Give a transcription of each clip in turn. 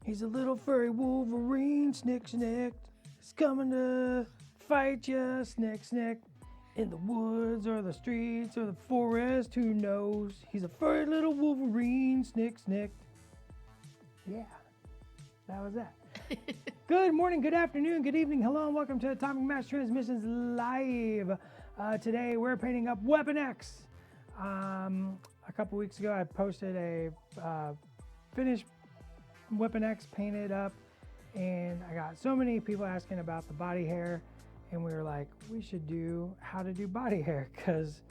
He's a little furry Wolverine, snick, snick. He's coming to fight ya, snick, snick. In the woods or the streets or the forest, who knows? He's a furry little Wolverine, snick, snick. Yeah, that was that. Good morning, good afternoon, good evening, hello, and welcome to Atomic Mass Transmissions Live. Today we're painting up Weapon X. A couple weeks ago I posted a finished Weapon X painted up, and I got so many people asking about the body hair, and we were like, we should do how to do body hair, because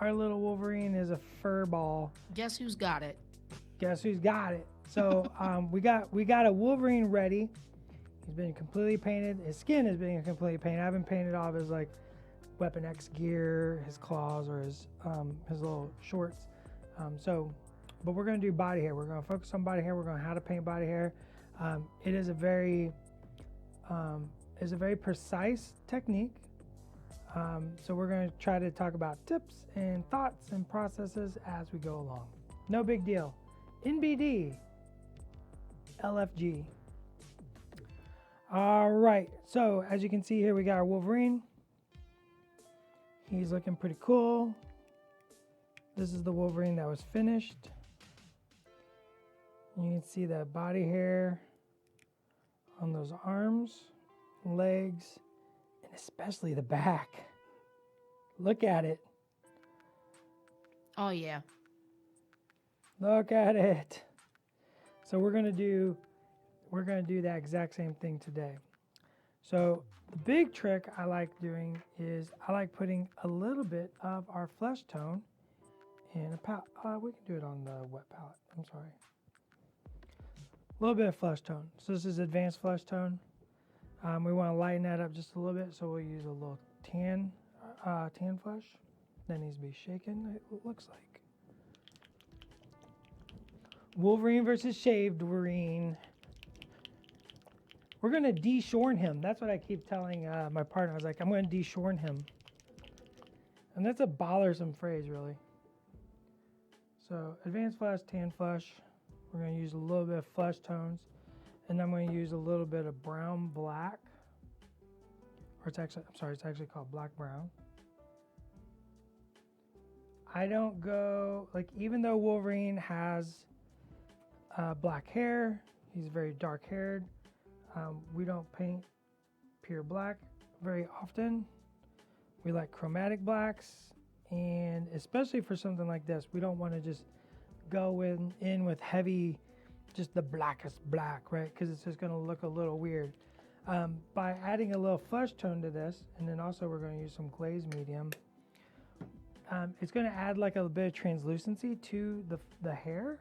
our little Wolverine is a fur ball. Guess who's got it? Guess who's got it? So we got a Wolverine ready. He's been completely painted. His skin has been completely painted. I haven't painted all of his like Weapon X gear, his claws, or his little shorts. But we're gonna do body hair. We're gonna focus on body hair. We're gonna how to paint body hair. It is a very precise technique. So we're gonna try to talk about tips and thoughts and processes as we go along. No big deal. NBD, LFG. All right, so as you can see here, we got our Wolverine. He's looking pretty cool. This is the Wolverine that was finished. You can see that body hair on those arms, legs, and especially the back. Look at it. Oh yeah. Look at it. So we're gonna do that exact same thing today. So the big trick I like doing is I like putting a little bit of our flesh tone in a palette. We can do it on the wet palette. I'm sorry. A little bit of flesh tone. So this is advanced flesh tone. We want to lighten that up just a little bit, so we'll use a little tan flesh. That needs to be shaken. It looks like Wolverine versus shaved Wolverine. We're gonna de-shorn him. That's what I keep telling my partner. I was like, I'm gonna de-shorn him, and that's a bothersome phrase, really. So advanced flesh, tan flesh. We're gonna use a little bit of flesh tones, and I'm gonna use a little bit of brown black, or it's actually called black brown. I don't go like, even though Wolverine has black hair, he's very dark haired. We don't paint pure black very often. We like chromatic blacks, and especially for something like this, we don't want to just go in with heavy, just the blackest black, right? Because it's just going to look a little weird. By adding a little flesh tone to this, and then also we're going to use some glaze medium, it's going to add like a bit of translucency to the hair,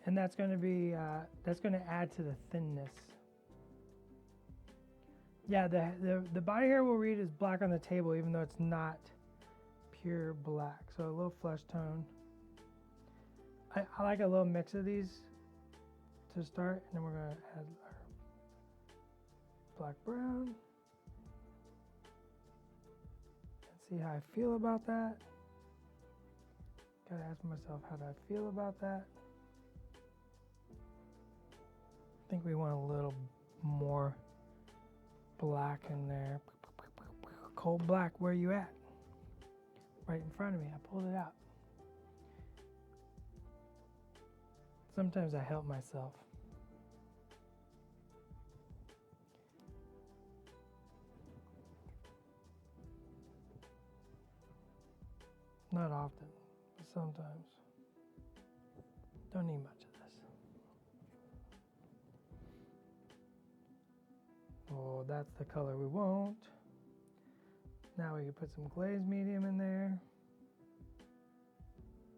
and that's going to add to the thinness. Yeah, the body hair we'll read is black on the table, even though it's not pure black. So a little flesh tone. I like a little mix of these to start, and then we're going to add our black brown. And see how I feel about that. Gotta ask myself, how do I feel about that? I think we want a little more black in there. Cold black, where you at? Right in front of me. I pulled it out. Sometimes I help myself. Not often, but sometimes. Don't need much of this. Oh, that's the color we want. Now we can put some glaze medium in there.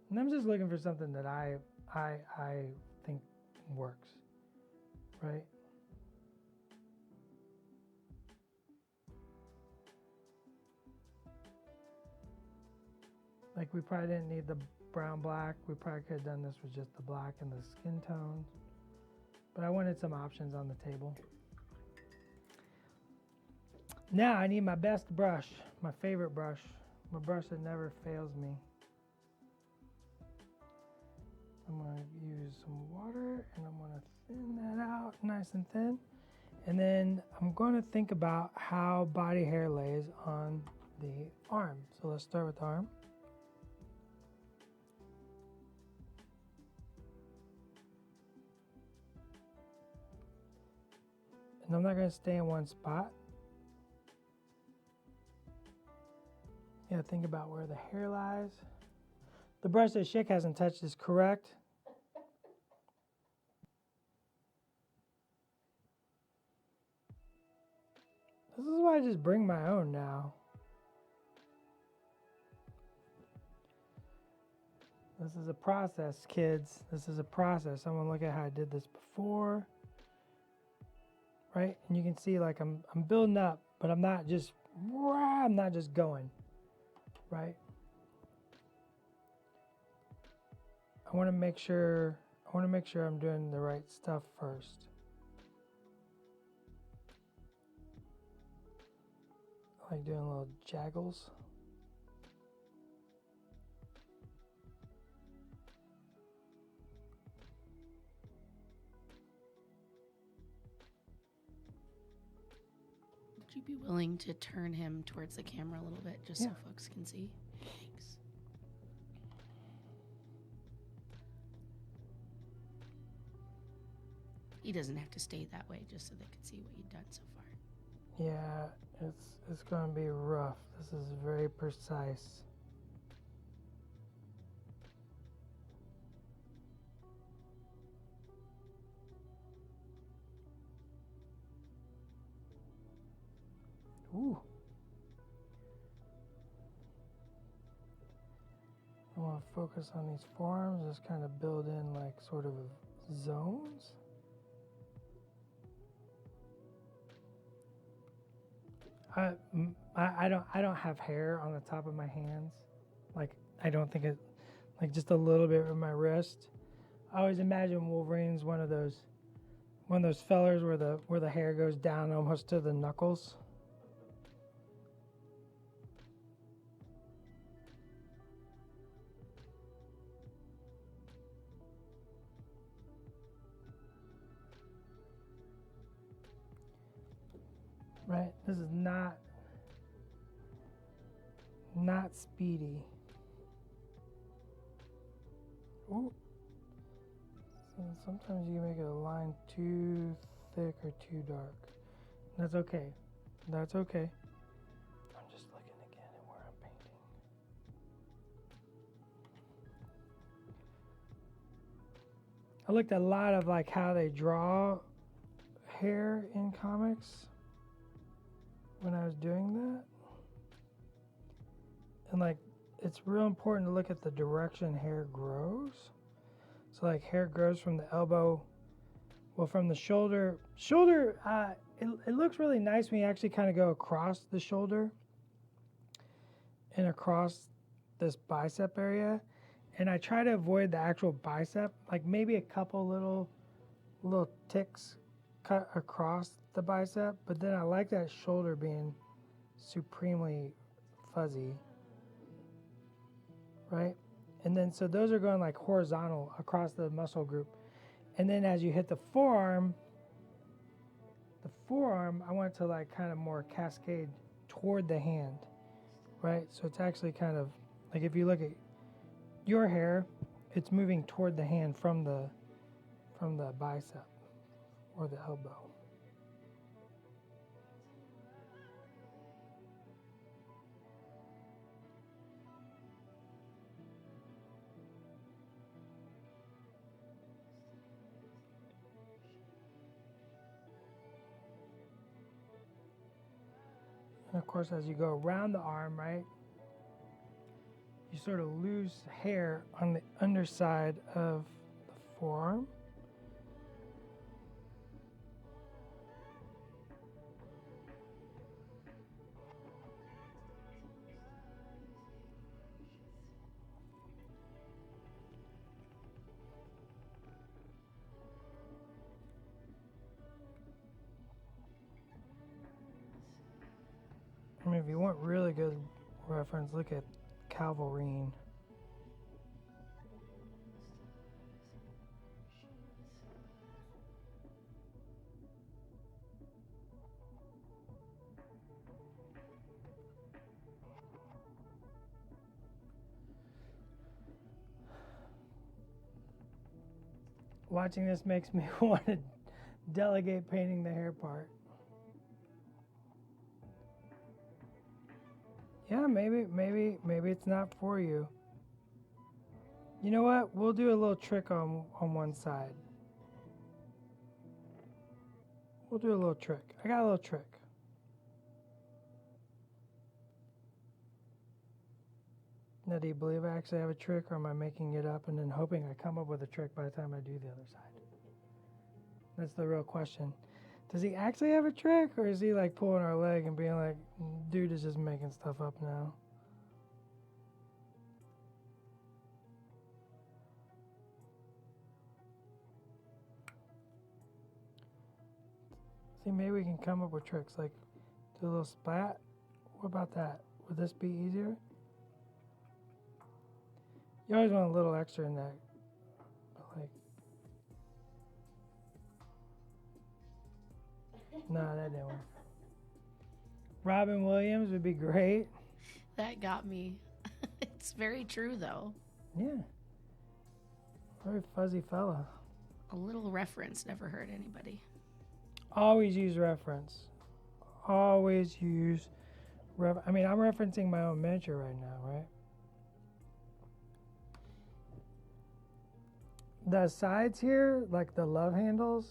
And I'm just looking for something that I think works, right? Like, we probably didn't need the brown black. We probably could have done this with just the black and the skin tones. But I wanted some options on the table. Now I need my best brush, my favorite brush, my brush that never fails me. I'm going to use some water, and I'm going to thin that out. out nice and thin. And then I'm going to think about how body hair lays on the arm. So let's start with the arm. And I'm not going to stay in one spot. Yeah, think about where the hair lies. The brush that Schick hasn't touched is correct. This is why I just bring my own now. This is a process, kids. This is a process. I'm gonna look at how I did this before. Right? And you can see like I'm building up, but I'm not just going. Right? I want to make sure I'm doing the right stuff first. I like doing little jaggles. Would you be willing to turn him towards the camera a little bit just so folks can see? Thanks. He doesn't have to stay that way just so they can see what you've done so far. Yeah, it's going to be rough. This is very precise. Ooh. I want to focus on these forearms, just kind of build in like sort of zones. I don't have hair on the top of my hands. Like I don't think it, like just a little bit with my wrist. I always imagine Wolverine's one of those fellers where the hair goes down almost to the knuckles. Right? This is not speedy. Ooh. So sometimes you can make a line too thick or too dark. That's okay. That's okay. I'm just looking again at where I'm painting. I looked at a lot of like how they draw hair in comics when I was doing that. And like it's real important to look at the direction hair grows. So like hair grows from the elbow, well from the shoulder. It looks really nice when you actually kind of go across the shoulder and across this bicep area. And I try to avoid the actual bicep, like maybe a couple little ticks cut across the bicep, but then I like that shoulder being supremely fuzzy, right? And then so those are going like horizontal across the muscle group. And then as you hit the forearm, I want it to like kind of more cascade toward the hand, right? So it's actually kind of like if you look at your hair, it's moving toward the hand from the bicep or the elbow. And of course, as you go around the arm, right, you sort of lose hair on the underside of the forearm. I mean, if you want really good reference, look at Calverine. Watching this makes me want to delegate painting the hair part. Yeah, maybe it's not for you. You know what? We'll do a little trick on one side. We'll do a little trick. I got a little trick. Now, do you believe I actually have a trick, or am I making it up and then hoping I come up with a trick by the time I do the other side? That's the real question. Does he actually have a trick, or is he like pulling our leg and being like, dude is just making stuff up now? See, maybe we can come up with tricks like do a little splat. What about that? Would this be easier? You always want a little extra in that. But like, no, that didn't work. Robin Williams would be great. That got me. It's very true, though. Yeah. Very fuzzy fella. A little reference never hurt anybody. Always use reference. Always use I mean, I'm referencing my own miniature right now, right? The sides here, like the love handles,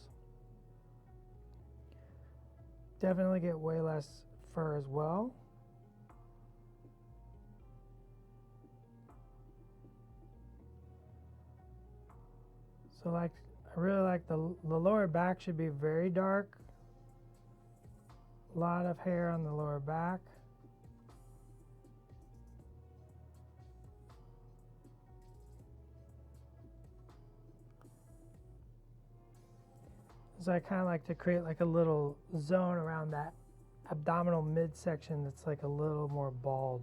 definitely get way less fur as well. So like, I really like the lower back should be very dark. A lot of hair on the lower back. So I kind of like to create like a little zone around that abdominal midsection that's like a little more bald.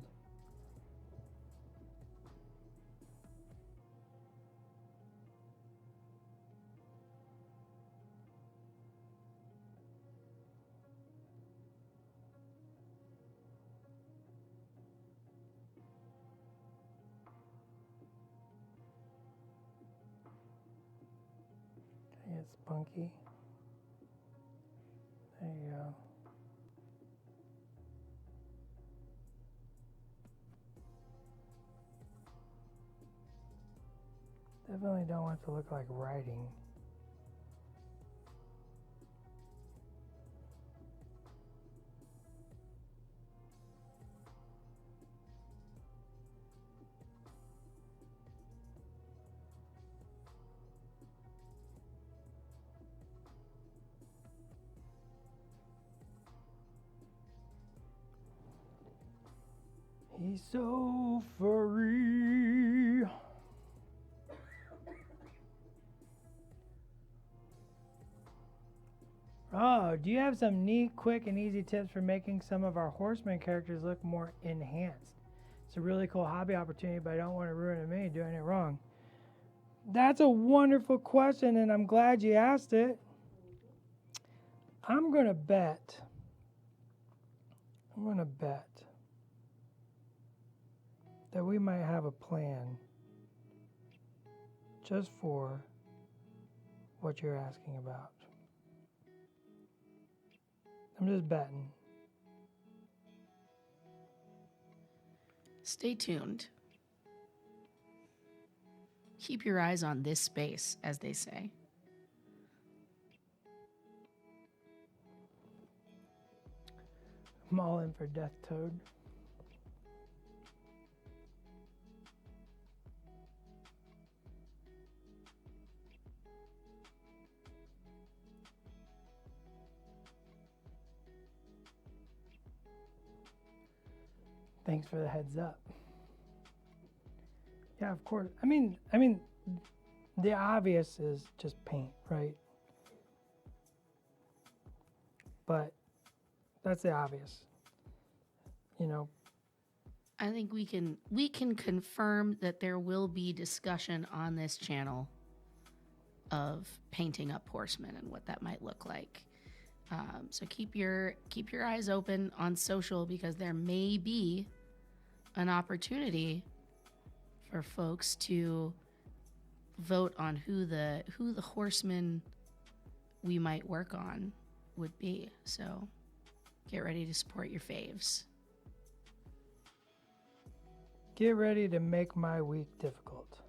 It's spunky. There you go. Definitely don't want it to look like writing. He's so furry. Oh, do you have some neat, quick, and easy tips for making some of our horseman characters look more enhanced? It's a really cool hobby opportunity, but I don't want to ruin it me doing it wrong. That's a wonderful question, and I'm glad you asked it. I'm going to bet that we might have a plan just for what you're asking about. I'm just betting. Stay tuned. Keep your eyes on this space, as they say. I'm all in for Death Toad. Thanks for the heads up. Yeah, of course. I mean, the obvious is just paint, right? But that's the obvious. You know. I think we can confirm that there will be discussion on this channel of painting up horsemen and what that might look like. So keep your eyes open on social, because there may be an opportunity for folks to vote on who the horseman we might work on would be. So get ready to support your faves. Get ready to make my week difficult.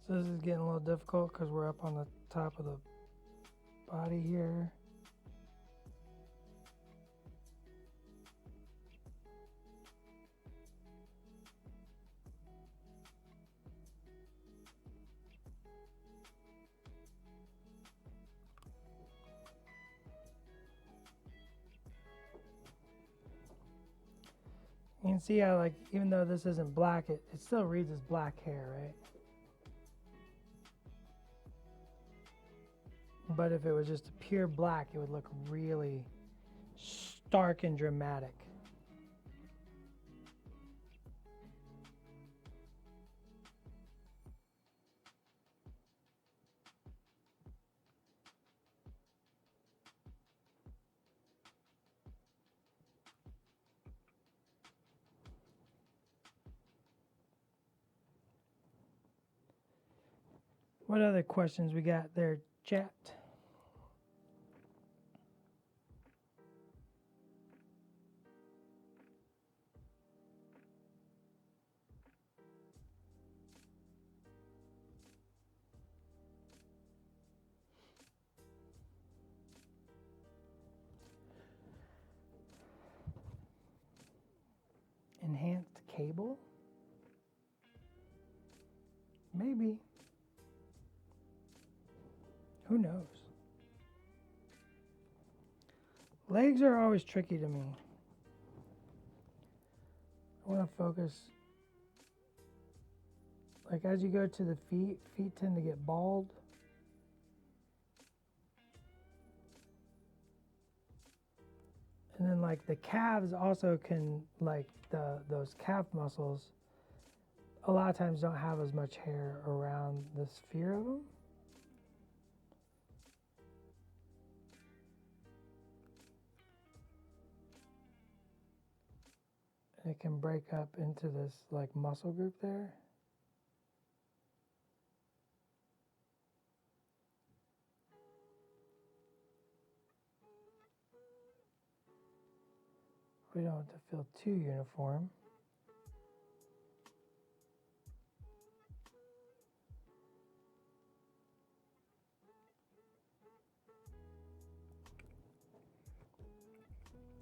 So this is getting a little difficult because we're up on the top of the body here. You can see how, like, even though this isn't black, it still reads as black hair, right? But if it was just a pure black, it would look really stark and dramatic. What other questions we got there, chat? Enhanced cable? Maybe. Who knows? Legs are always tricky to me. I want to focus. Like as you go to the feet tend to get bald. And then like the calves also can, like those calf muscles, a lot of times don't have as much hair around the sphere of them. And it can break up into this like muscle group there. We don't want to feel too uniform.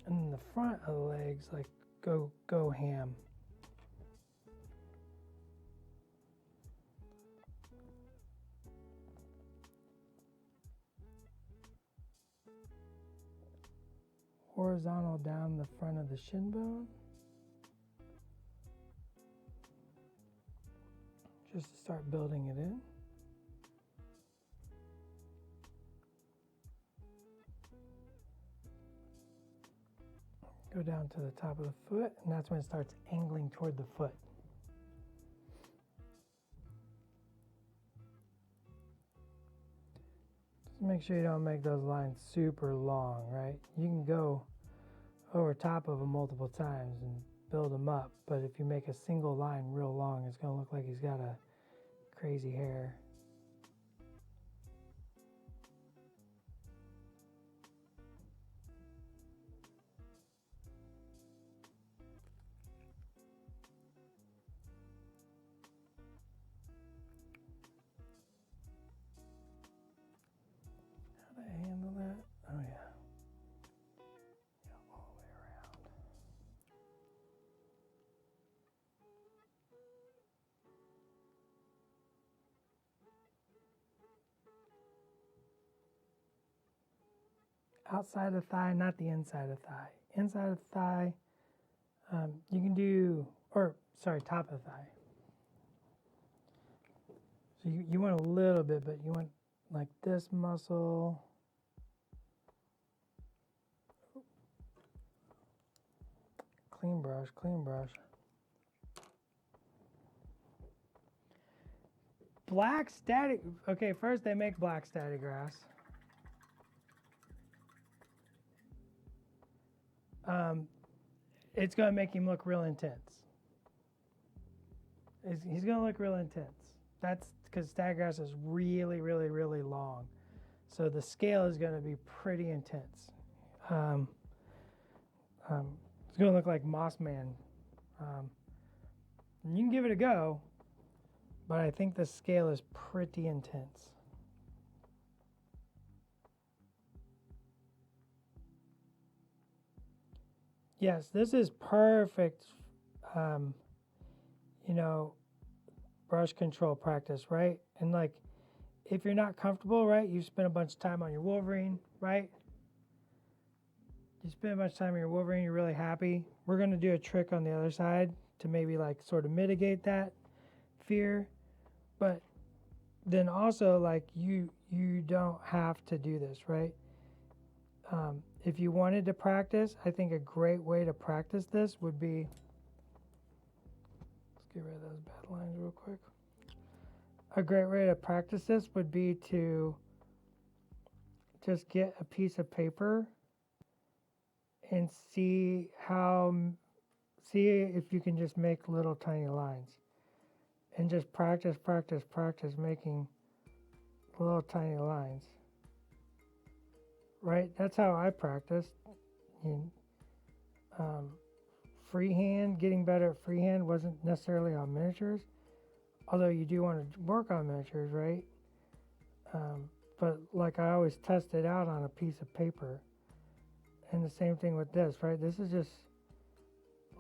And then the front of the legs, like go ham. Horizontal down the front of the shin bone. Just to start building it in. Go down to the top of the foot, and that's when it starts angling toward the foot. Just make sure you don't make those lines super long, right? You can go over top of them multiple times and build them up, but if you make a single line real long, it's going to look like he's got a crazy hair. How do I handle that? Oh yeah. Yeah, all the way around. Outside of thigh, not the inside of thigh. Inside of thigh, you can do, top of thigh. So you want a little bit, but you want like this muscle. Clean brush, clean brush. Black static, okay, first they make black static grass. It's going to make him look real intense. He's going to look real intense. That's because staggrass is really, really, really long. So the scale is going to be pretty intense. It's going to look like Moss Man. You can give it a go, but I think the scale is pretty intense. Yes, this is perfect, you know, brush control practice, right? And like, if you're not comfortable, right, you spend a bunch of time on your Wolverine, right? You spend a bunch of time on your Wolverine, you're really happy. We're going to do a trick on the other side to maybe like sort of mitigate that fear. But then also, like, you don't have to do this, right? If you wanted to practice, I think a great way to practice this would be, let's get rid of those bad lines real quick. A great way to practice this would be to just get a piece of paper and see if you can just make little tiny lines. And just practice making little tiny lines. Right? That's how I practiced. Freehand, getting better at freehand wasn't necessarily on miniatures, although you do want to work on miniatures, right? But like I always test it out on a piece of paper. And the same thing with this, right? This is just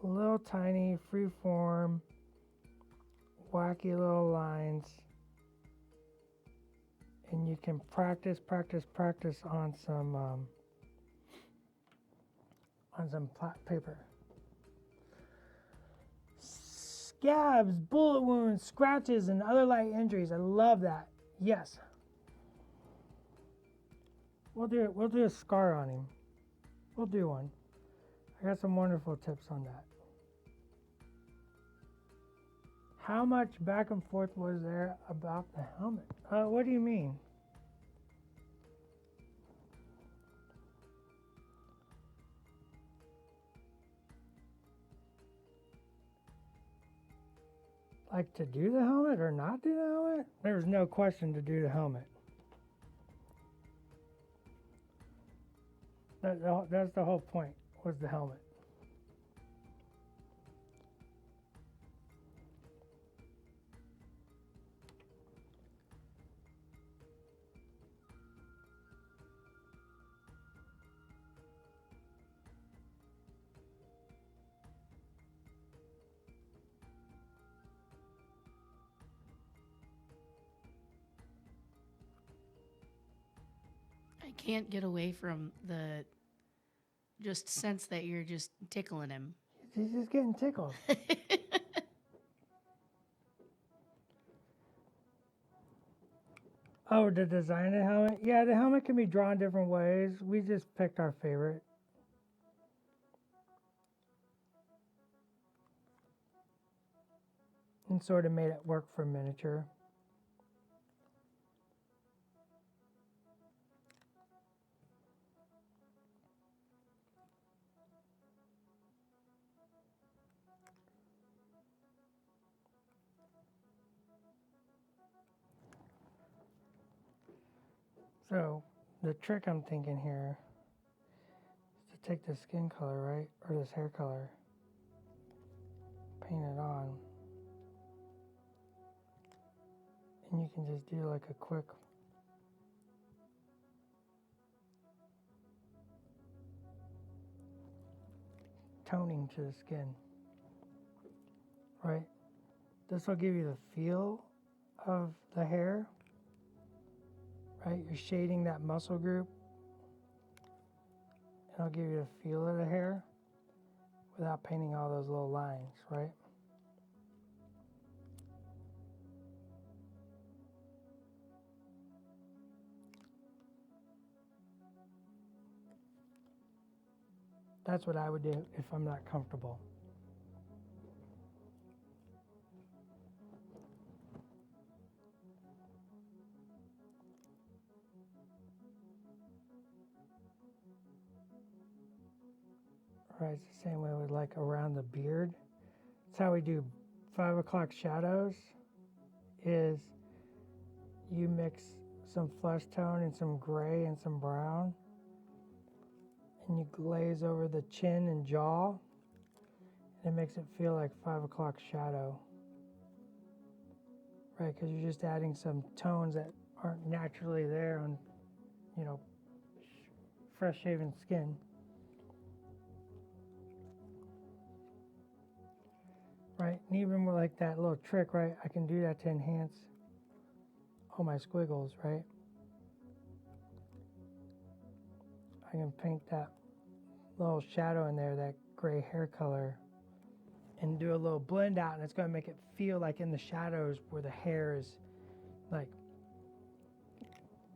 little tiny free-form, wacky little lines. And you can practice on some paper. Scabs, bullet wounds, scratches, and other light injuries. I love that. Yes. We'll do a scar on him. We'll do one. I got some wonderful tips on that. How much back and forth was there about the helmet? What do you mean? Like to do the helmet or not do the helmet? There was no question to do the helmet. That's the whole point, was the helmet. I can't get away from the just sense that you're just tickling him. He's just getting tickled. Oh, the design of the helmet? Yeah, the helmet can be drawn different ways. We just picked our favorite. And sort of made it work for miniature. So the trick I'm thinking here is to take the skin color, right? Or this hair color. Paint it on. And you can just do like a quick toning to the skin. Right? This will give you the feel of the hair. Right? You're shading that muscle group. And I'll give you the feel of the hair without painting all those little lines, right? That's what I would do if I'm not comfortable. Right, it's the same way with like around the beard. It's how we do 5 o'clock shadows is you mix some flesh tone and some gray and some brown, and you glaze over the chin and jaw. It makes it feel like 5 o'clock shadow, right? Because you're just adding some tones that aren't naturally there on, you know, fresh shaven skin. Right? And even more like that little trick, right? I can do that to enhance all my squiggles, right? I can paint that little shadow in there, that gray hair color, and do a little blend out, and it's going to make it feel like in the shadows where the hair is like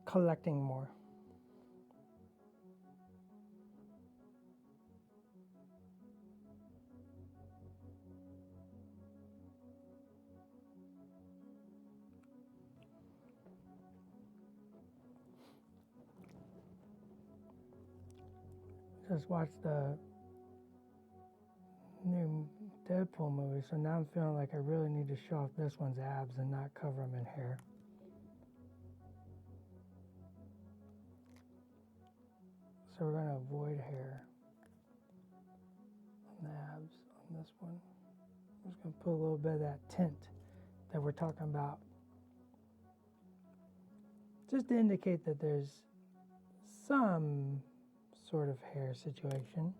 collecting more. Just watched the new Deadpool movie, so now I'm feeling like I really need to show off this one's abs and not cover them in hair. So we're going to avoid hair on the abs on this one. I'm just going to put a little bit of that tint that we're talking about, just to indicate that there's some sort of hair situation.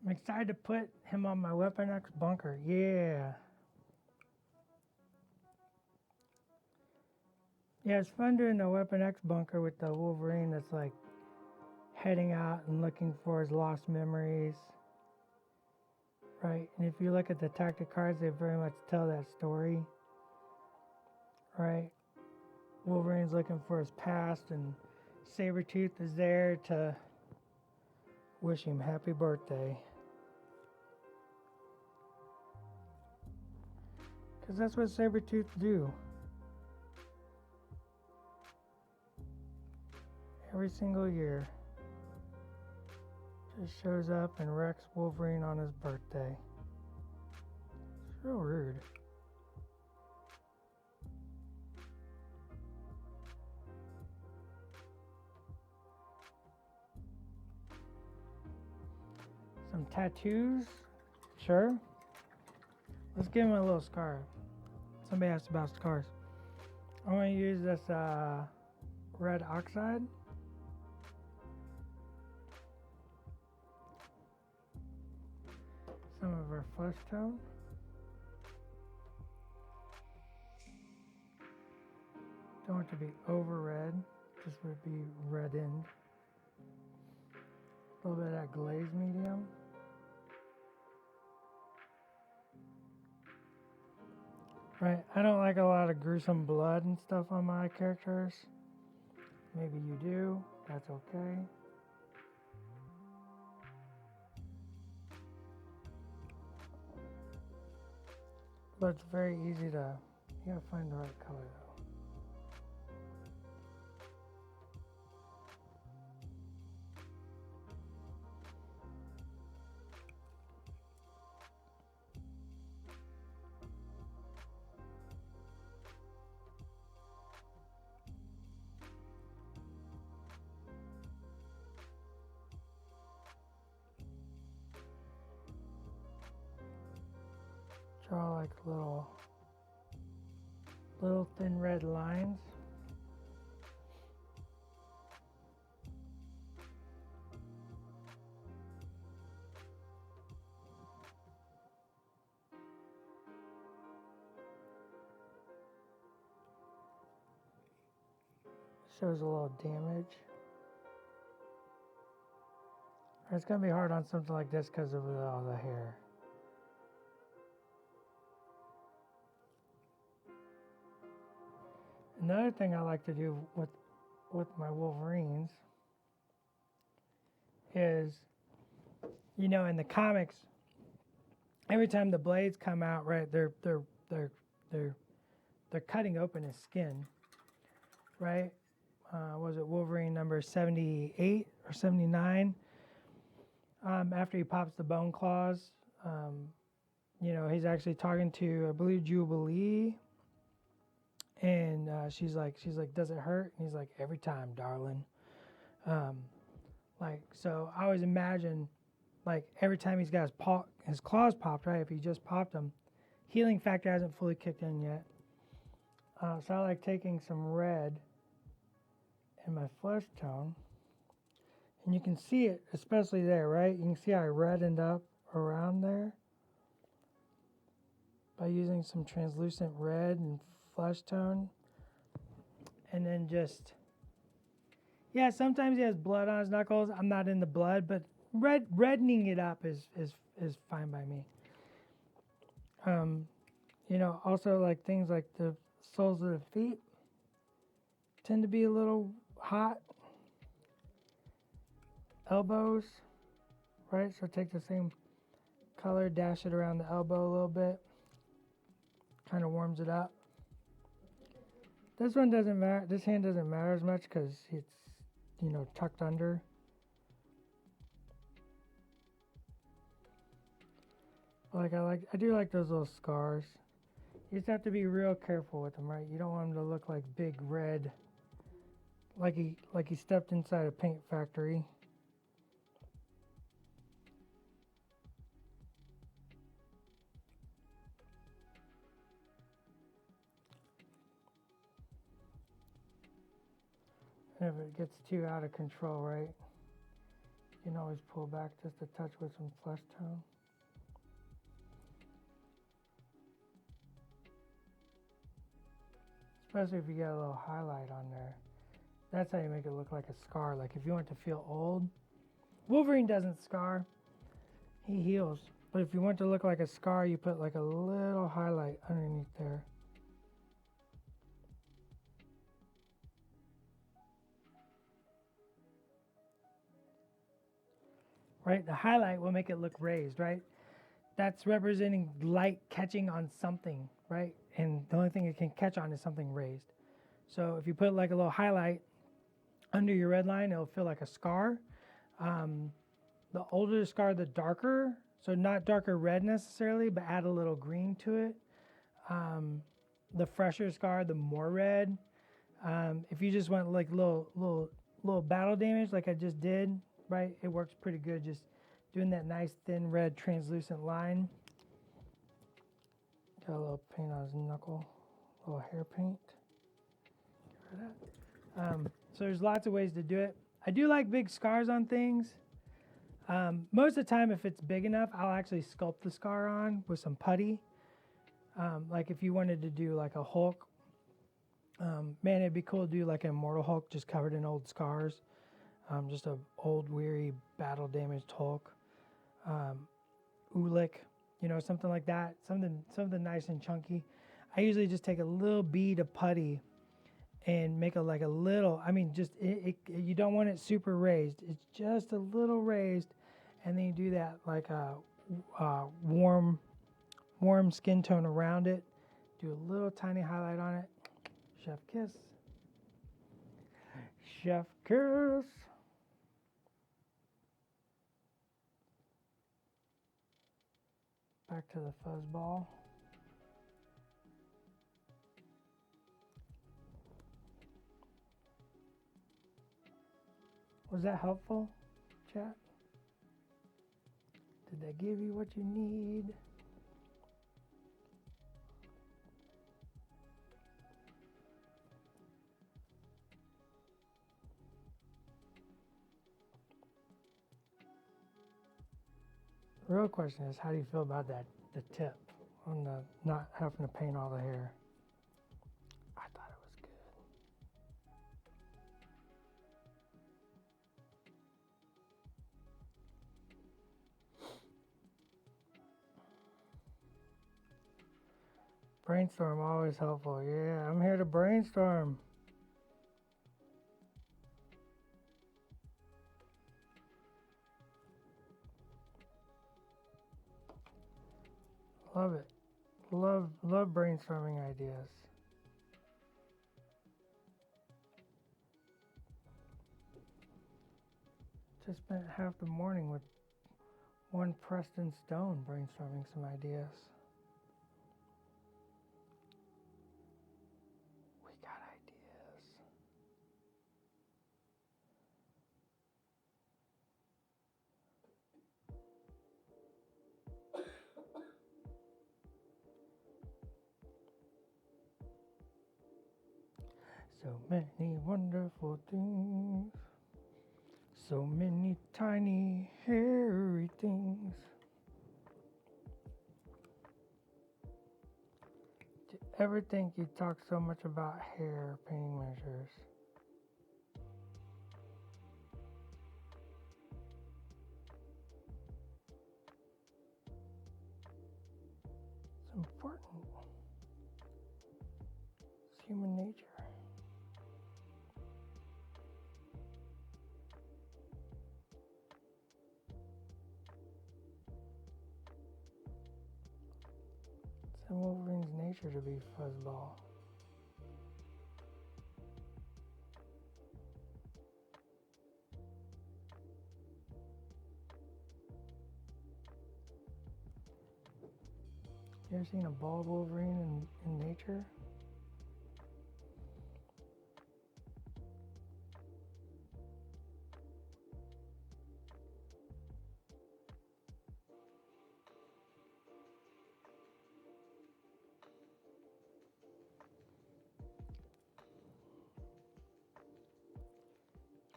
I'm excited to put him on my Weapon X bunker. Yeah. Yeah, it's fun doing the Weapon X bunker with the Wolverine that's like heading out and looking for his lost memories. Right? And if you look at the tactic cards, they very much tell that story. Right? Wolverine's looking for his past, and Sabretooth is there to wish him happy birthday. Because that's what Sabretooth do. Every single year. Just shows up and wrecks Wolverine on his birthday. It's real rude. Some tattoos? Sure. Let's give him a little scar. Somebody asked about scars. I'm going to use this red oxide. Some of our flesh tone. Don't want it to be over red. This would be reddened. A little bit of that glaze medium. Right, I don't like a lot of gruesome blood and stuff on my characters. Maybe you do, that's okay. But it's very easy to, you gotta find the right color though. Draw like little thin red lines. Shows a little damage. It's gonna be hard on something like this because of all the hair. Another thing I like to do with my Wolverines is, you know, in the comics, every time the blades come out, right, they're cutting open his skin, right? Was it Wolverine number 78 or 79? After he pops the bone claws, you know, he's actually talking to, I believe, Jubilee, and she's like, does it hurt? And he's like, every time, darling. Like, so I always imagine, like, every time he's got his claws popped, right? If he just popped them, healing factor hasn't fully kicked in yet. So I like taking some red in my flesh tone, and you can see it, especially there, right? You can see I reddened up around there by using some translucent red and flesh tone, and then just, yeah, sometimes he has blood on his knuckles. I'm not into blood, but reddening it up is fine by me. You know, also like things like the soles of the feet tend to be a little hot. Elbows, right? So take the same color, dash it around the elbow a little bit. Kind of warms it up. This one doesn't matter. This hand doesn't matter as much because it's, you know, tucked under. I do like those little scars. You just have to be real careful with them, right? You don't want them to look like big red, like he stepped inside a paint factory. And if it gets too out of control, right, you can always pull back just a touch with some flesh tone. Especially if you get a little highlight on there. That's how you make it look like a scar. Like if you want to feel old, Wolverine doesn't scar, he heals. But if you want to look like a scar, you put like a little highlight underneath there. Right? The highlight will make it look raised, right? That's representing light catching on something, right? And the only thing it can catch on is something raised. So if you put like a little highlight under your red line, it'll feel like a scar. The older the scar, the darker. So not darker red necessarily, but add a little green to it. The fresher scar, the more red. If you just want like little battle damage, like I just did, right? It works pretty good. Just doing that nice thin red translucent line. Got a little paint on his knuckle, a little hair paint. Get rid of that. So there's lots of ways to do it. I do like big scars on things. Most of the time, if it's big enough, I'll actually sculpt the scar on with some putty. Like if you wanted to do like a Hulk, man, it'd be cool to do like an Immortal Hulk just covered in old scars. Just a old, weary, battle-damaged Hulk. Ulick, you know, something like that. Something nice and chunky. I usually just take a little bead of putty and make a little, I mean, just, you don't want it super raised. It's just a little raised. And then you do that like a warm skin tone around it. Do a little tiny highlight on it. Chef kiss. Chef kiss. Back to the fuzzball. Was that helpful, chat? Did they give you what you need? The real question is, how do you feel about that, the tip on the not having to paint all the hair? I thought it was good. Brainstorm, always helpful. Yeah, I'm here to brainstorm. Love it. Love brainstorming ideas. Just spent half the morning with one Preston Stone brainstorming some ideas. We got ideas. So many wonderful things. So many tiny, hairy things. Do you ever think you talk so much about hair painting measures? It's important. It's human nature. It's in Wolverine's nature to be fuzzball. You ever seen a bald Wolverine in nature?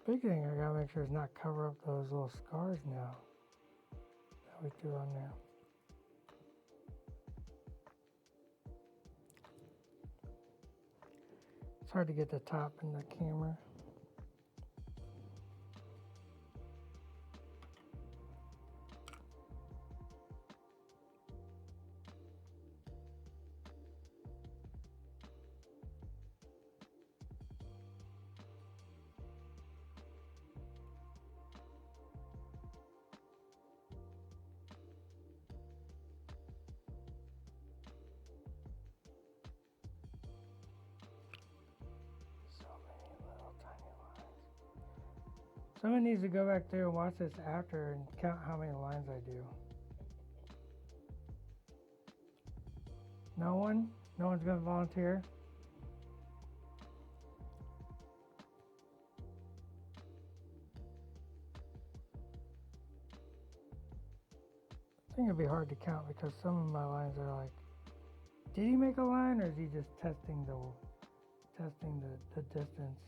Big thing I gotta make sure is not cover up those little scars now that we threw on there. It's hard to get the top in the camera. So many little tiny lines. Someone needs to go back there and watch this after and count how many lines I do. No one? No one's gonna volunteer? I think it'd be hard to count because some of my lines are like, did he make a line or is he just testing the distance?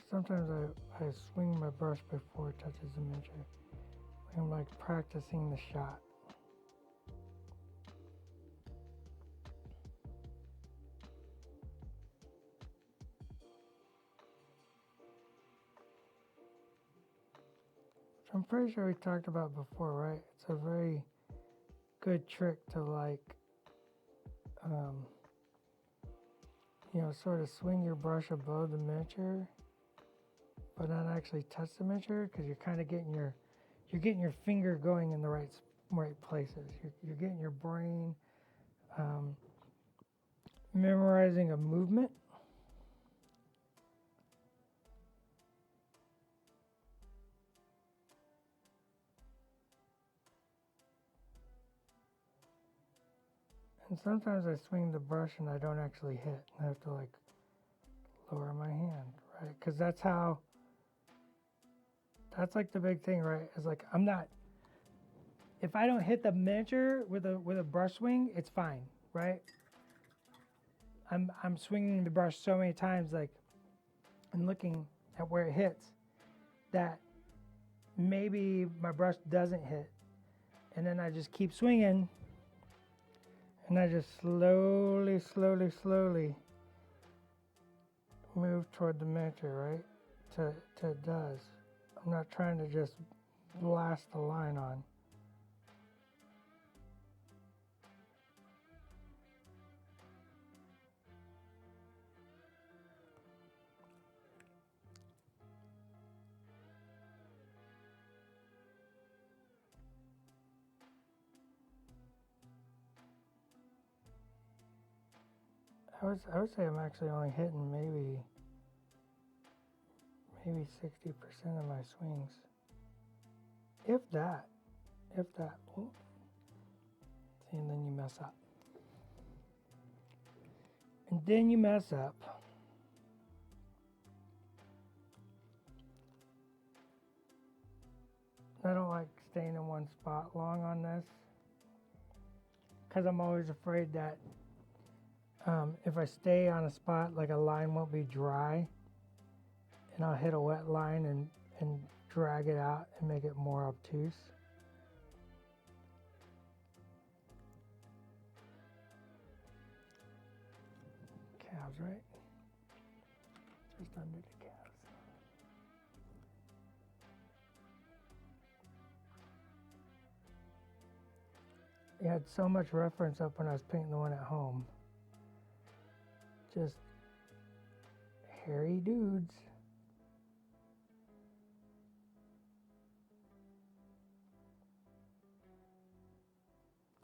Sometimes I swing my brush before it touches the miniature. I'm like practicing the shot. Which I'm pretty sure we talked about before, right? It's a very good trick to like, sort of swing your brush above the miniature, but not actually touch the miniature because you're kind of getting your finger going in the right places. You're getting your brain memorizing a movement. And sometimes I swing the brush and I don't actually hit. I have to like lower my hand, right? Because that's like the big thing, right? It's like if I don't hit the miniature with a brush swing, it's fine, right? I'm swinging the brush so many times, like, and looking at where it hits, that maybe my brush doesn't hit, and then I just keep swinging, and I just slowly move toward the miniature, right? Till it does. I'm not trying to just blast the line on. I would say I'm actually only hitting maybe 60% of my swings. If that. Ooh. See, and then you mess up. And then you mess up. I don't like staying in one spot long on this, because I'm always afraid that if I stay on a spot, like a line won't be dry, and I'll hit a wet line and drag it out and make it more obtuse. Calves, right? Just under the calves. It had so much reference up when I was painting the one at home. Just hairy dudes.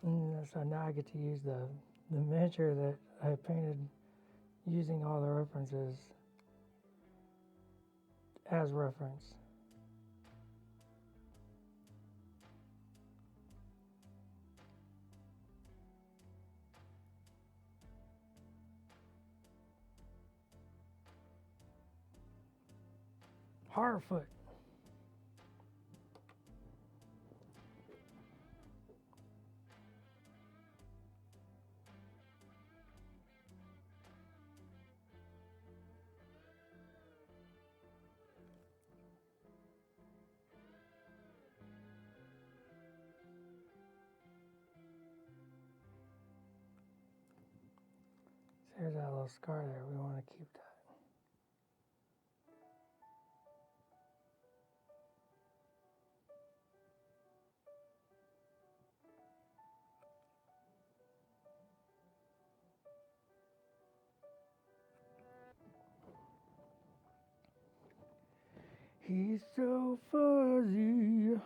And so now I get to use the miniature that I painted using all the references as reference. Horrorfoot. So here's that little scar there. We want to keep that. He's so fuzzy.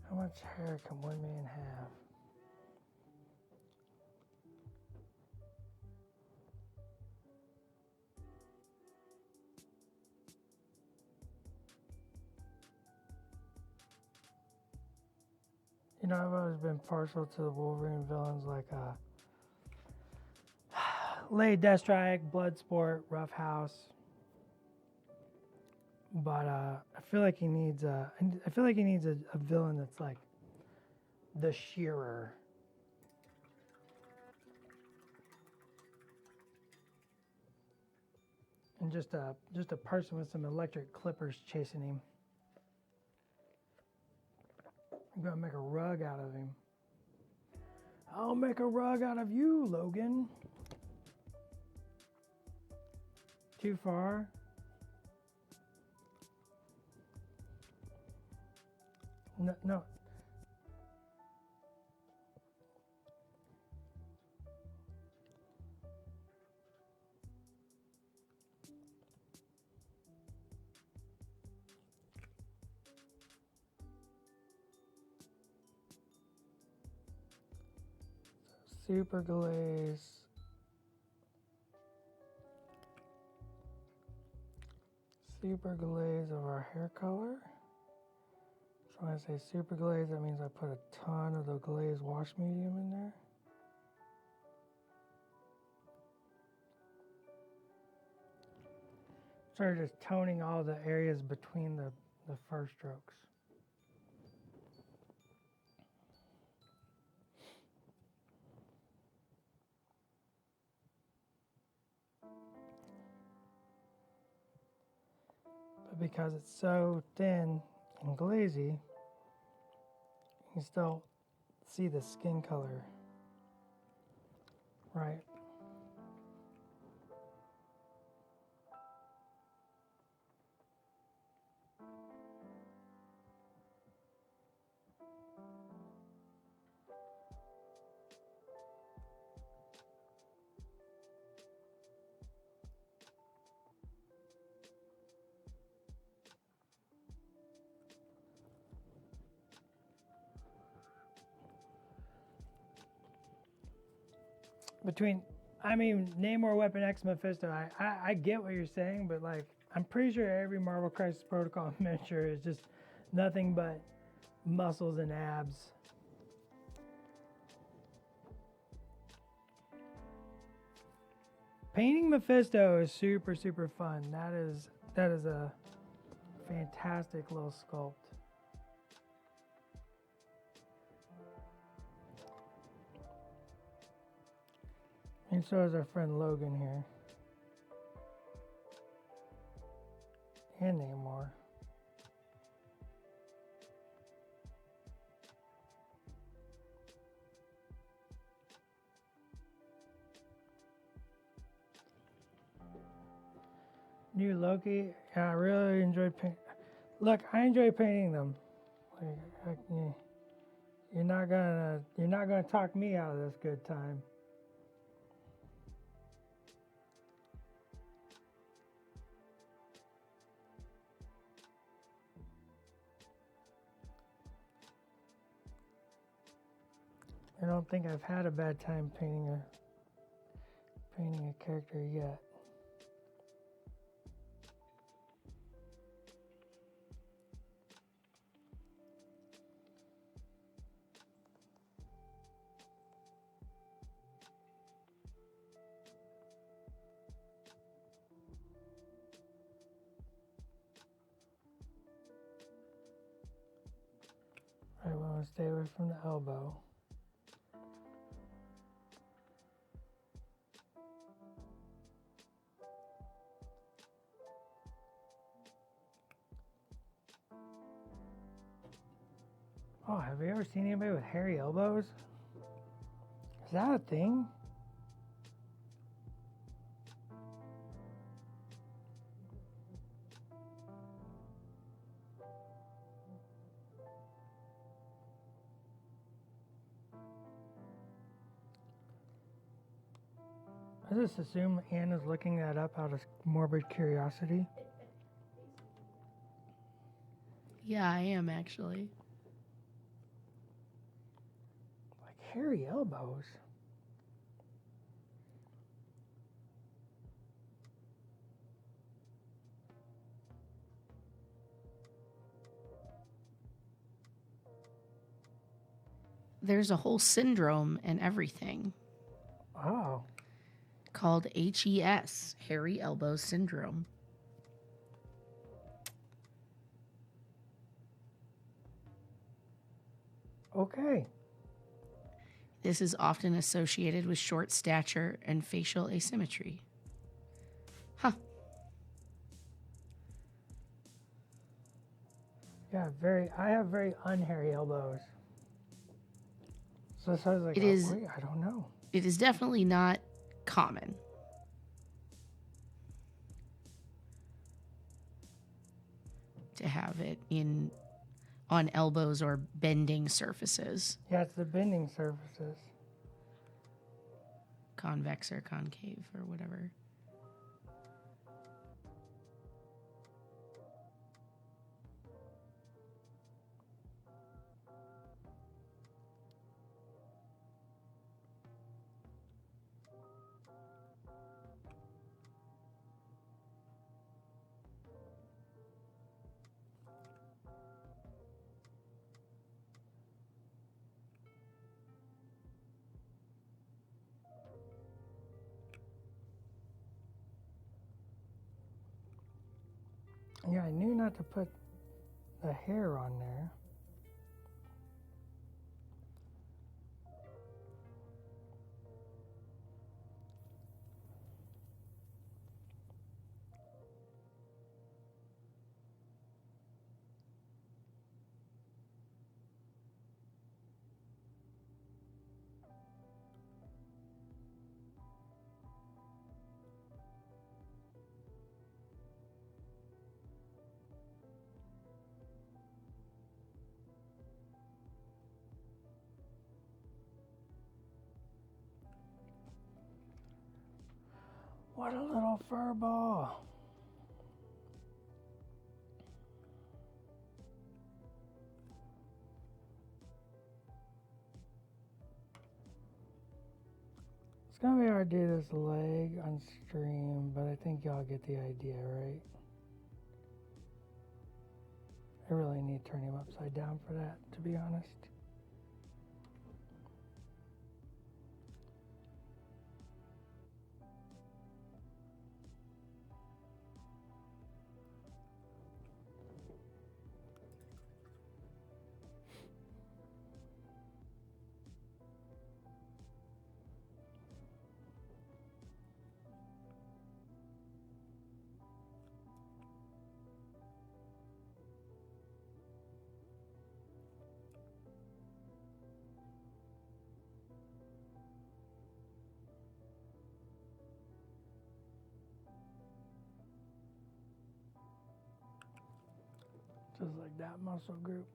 How much hair can one man have? You know, I've always been partial to the Wolverine villains like Lady Deathstrike, Bloodsport, Rough House. But I feel like he needs a villain that's like the Shearer. And just a person with some electric clippers chasing him. I'm gonna make a rug out of him. I'll make a rug out of you, Logan. Too far? No. Super glaze. Super glaze of our hair color. So when I say super glaze, that means I put a ton of the glaze wash medium in there. Sort of just toning all the areas between the first strokes. But because it's so thin and glazy, you can still see the skin color, right? between, I mean, Namor, Weapon X, Mephisto. I get what you're saying, but like, I'm pretty sure every Marvel Crisis Protocol miniature is just nothing but muscles and abs. Painting Mephisto is super, super fun. That is a fantastic little sculpt. And so is our friend Logan here. And Namor. New Loki. Yeah, I really enjoyed paint. Look, I enjoy painting them. Like, you're not gonna talk me out of this good time. I don't think I've had a bad time painting a character yet. I want to stay away from the elbow. Oh, have you ever seen anybody with hairy elbows? Is that a thing? I just assume Anna's looking that up out of morbid curiosity. Yeah, I am actually. Like hairy elbows. There's a whole syndrome and everything Oh. called HES, hairy elbow syndrome. Okay. This is often associated with short stature and facial asymmetry. Huh. Yeah, I have very unhairy elbows. So I was like, wait, I don't know. It is definitely not common. To have it on elbows or bending surfaces. Yeah, it's the bending surfaces. Convex or concave or whatever. Yeah, I knew not to put the hair on there. What a little fur ball. gonna be hard to do this leg on stream, but I think y'all get the idea, right? I really need to turn him upside down for that, to be honest. Just like that muscle group.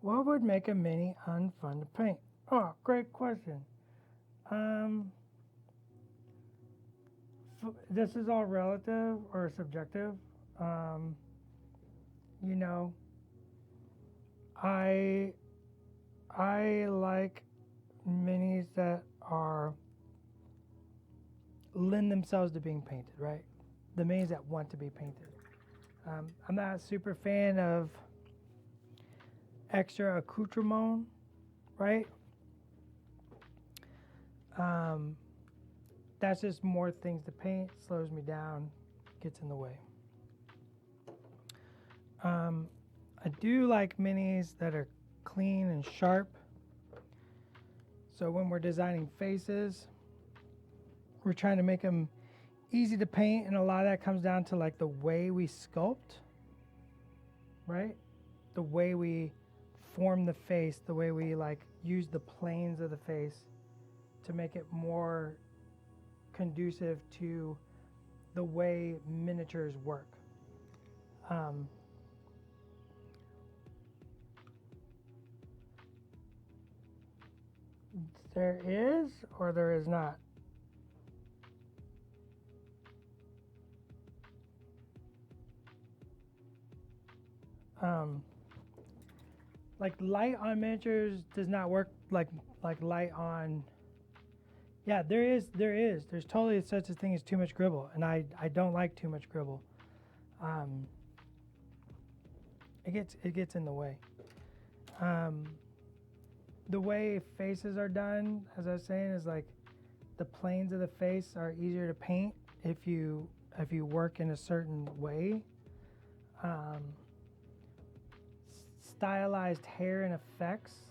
What would make a mini unfun to paint? Oh, great question. This is all relative or subjective. You know, I like minis that are lend themselves to being painted, right? The minis that want to be painted. I'm not a super fan of extra accoutrement, right? That's just more things to paint, slows me down, gets in the way. I do like minis that are clean and sharp. So when we're designing faces, we're trying to make them easy to paint, and a lot of that comes down to like the way we sculpt, right? The way we form the face, the way we like use the planes of the face to make it more conducive to the way miniatures work. There is or there is not? Like light on miniatures does not work like light on. Yeah, there is. There's totally such a thing as too much gribble, and I don't like too much gribble. It gets in the way. The way faces are done, as I was saying, is like the planes of the face are easier to paint if you work in a certain way. Stylized hair and effects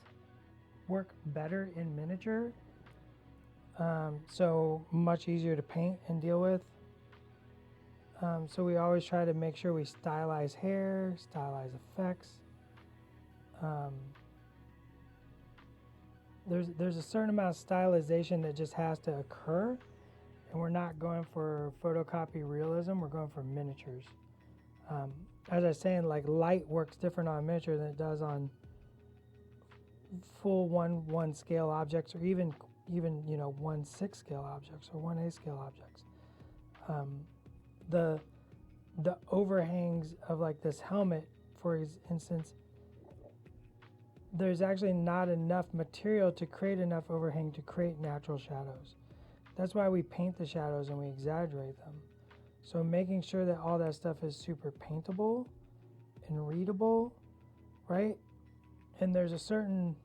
work better in miniature, so much easier to paint and deal with. So we always try to make sure we stylize hair, stylize effects. There's a certain amount of stylization that just has to occur, and we're not going for photocopy realism, we're going for miniatures. As I was saying, like light works different on miniature than it does on full 1/1 scale objects, or even 1/6 scale objects or 1/8 scale objects. The overhangs of like this helmet, for instance, there's actually not enough material to create enough overhang to create natural shadows. That's why we paint the shadows and we exaggerate them. So making sure that all that stuff is super paintable and readable, right? And there's a certain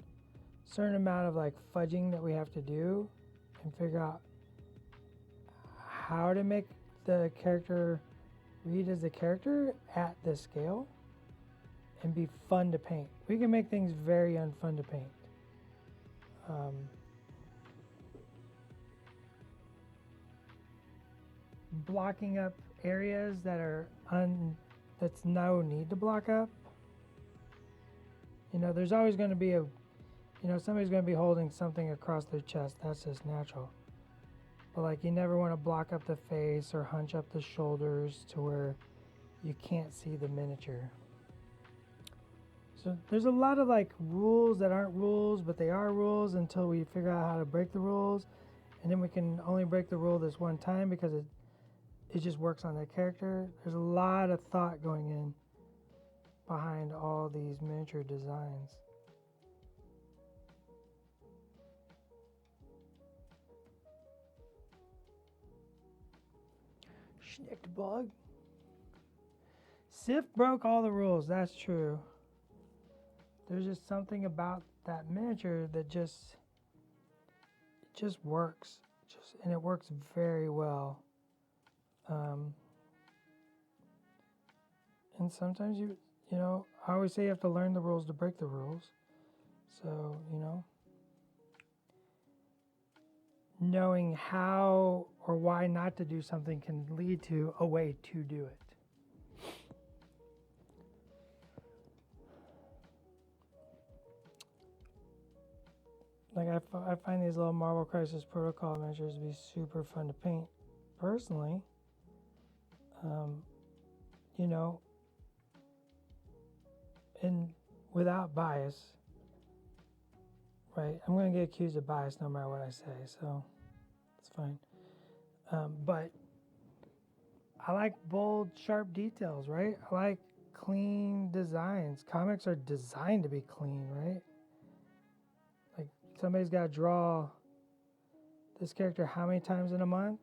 amount of like fudging that we have to do and figure out how to make the character read as a character at this scale and be fun to paint. We can make things very unfun to paint. Blocking up areas that's no need to block up. There's always going to be somebody's going to be holding something across their chest. That's just natural. But like, you never want to block up the face or hunch up the shoulders to where you can't see the miniature. So there's a lot of like rules that aren't rules, but they are rules until we figure out how to break the rules. And then we can only break the rule this one time because it just works on that character. There's a lot of thought going in behind all these miniature designs. Schnicked bug. Sif broke all the rules, that's true. There's just something about that miniature that just works. And it works very well. And sometimes you know, I always say you have to learn the rules to break the rules. So, you know, knowing how or why not to do something can lead to a way to do it. Like I find these little Marvel Crisis Protocol miniatures to be super fun to paint. Personally, you know, and without bias, right? I'm going to get accused of bias no matter what I say, so it's fine. But I like bold, sharp details, right? I like clean designs. Comics are designed to be clean, right? Like somebody's got to draw this character how many times in a month?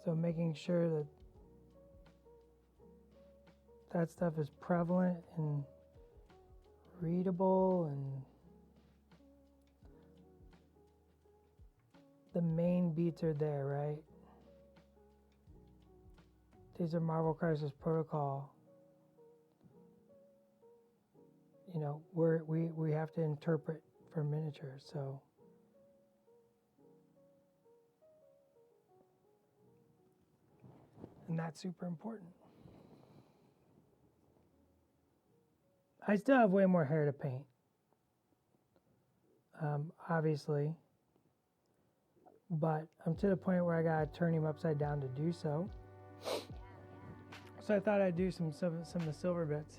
So making sure that that stuff is prevalent and readable, and the main beats are there, right? These are Marvel Crisis Protocol. You know, we have to interpret for miniatures, so and that's super important. I still have way more hair to paint, obviously, but I'm to the point where I gotta turn him upside down to do so. So I thought I'd do some of the silver bits.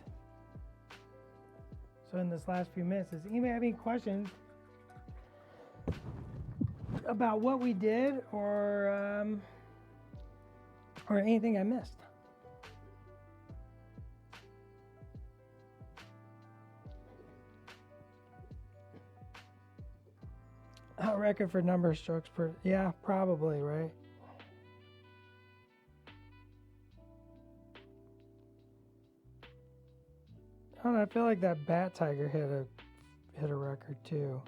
So in this last few minutes, does anybody have any questions about what we did or anything I missed? A record for number of strokes per, yeah, probably, right? I don't know, I feel like that Bat Tiger hit a record too.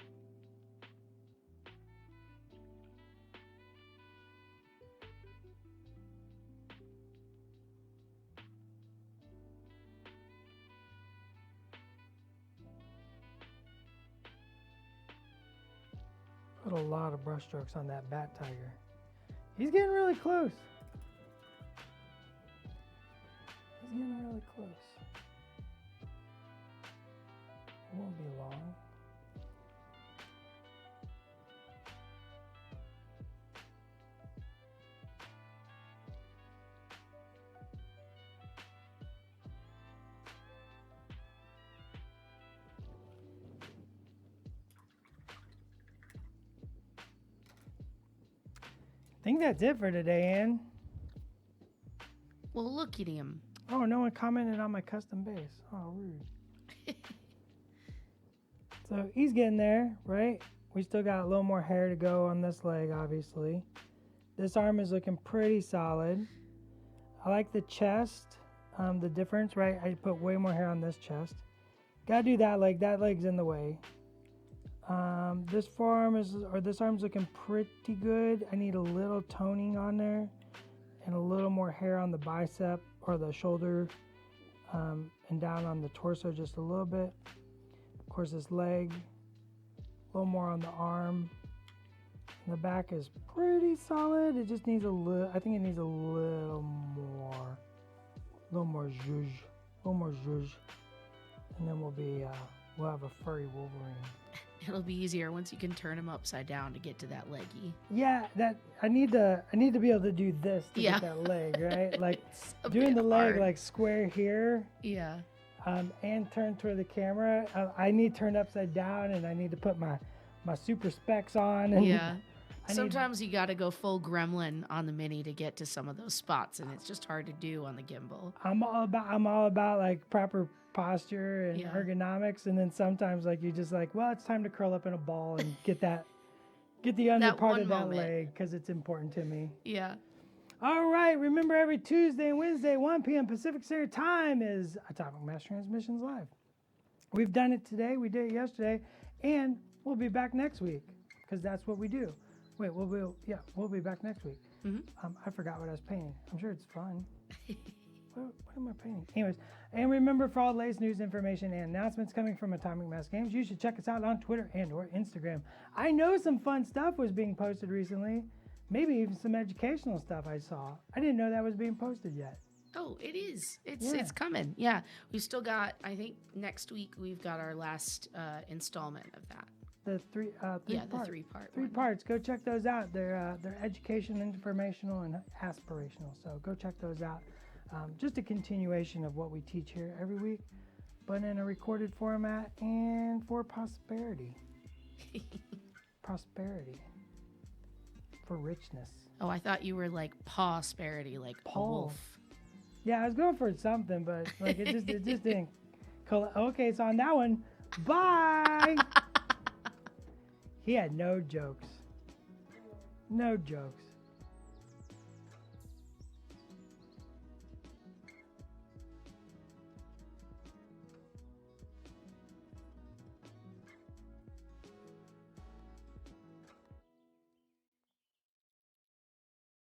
Put a lot of brush strokes on that Bat Tiger. He's getting really close. He's getting really close. It won't be long. I think that's it for today, Ann. Well, look at him. Oh, no one commented on my custom base. Oh, rude. So he's getting there, right? We still got a little more hair to go on this leg, obviously. This arm is looking pretty solid. I like the chest, the difference, right? I put way more hair on this chest. Gotta do that leg. That leg's in the way. This arm's looking pretty good. I need a little toning on there and a little more hair on the bicep or the shoulder, and down on the torso just a little bit. Of course, this leg, a little more on the arm. And the back is pretty solid. It just needs a little, I think it needs a little more zhuzh. And then we'll have a furry Wolverine. It'll be easier once you can turn him upside down to get to that leggy. Yeah, that I need to be able to do this to get that leg, right? Like doing the leg hard. like square here. Yeah. And turn toward the camera. I need turned upside down, and I need to put my super specs on. And Yeah. Sometimes you got to go full gremlin on the mini to get to some of those spots, and it's just hard to do on the gimbal. I'm all about like proper posture and ergonomics, and then sometimes like you're just like, well, it's time to curl up in a ball and get the under part of that leg because it's important to me. Yeah. All right. Remember, every Tuesday and Wednesday, 1 p.m. Pacific Standard Time is Atomic Mass Transmissions Live. We've done it today. We did it yesterday, and we'll be back next week because that's what we do. Wait, we'll be back next week. Mm-hmm. I forgot what I was painting. I'm sure it's fun. What am I painting? Anyways, and remember, for all the latest news, information, and announcements coming from Atomic Mass Games, you should check us out on Twitter and or Instagram. I know some fun stuff was being posted recently. Maybe even some educational stuff I saw. I didn't know that was being posted yet. Oh, it is. It's coming. Yeah. We've still got, I think next week we've got our last installment of that. The three parts. Go check those out. They're educational, informational, and aspirational. So go check those out. Just a continuation of what we teach here every week, but in a recorded format and for prosperity. Prosperity. For richness. Oh, I thought you were like prosperity, like a wolf. Yeah, I was going for something, but like it just didn't. Okay, so on that one, bye. He had no jokes. No jokes.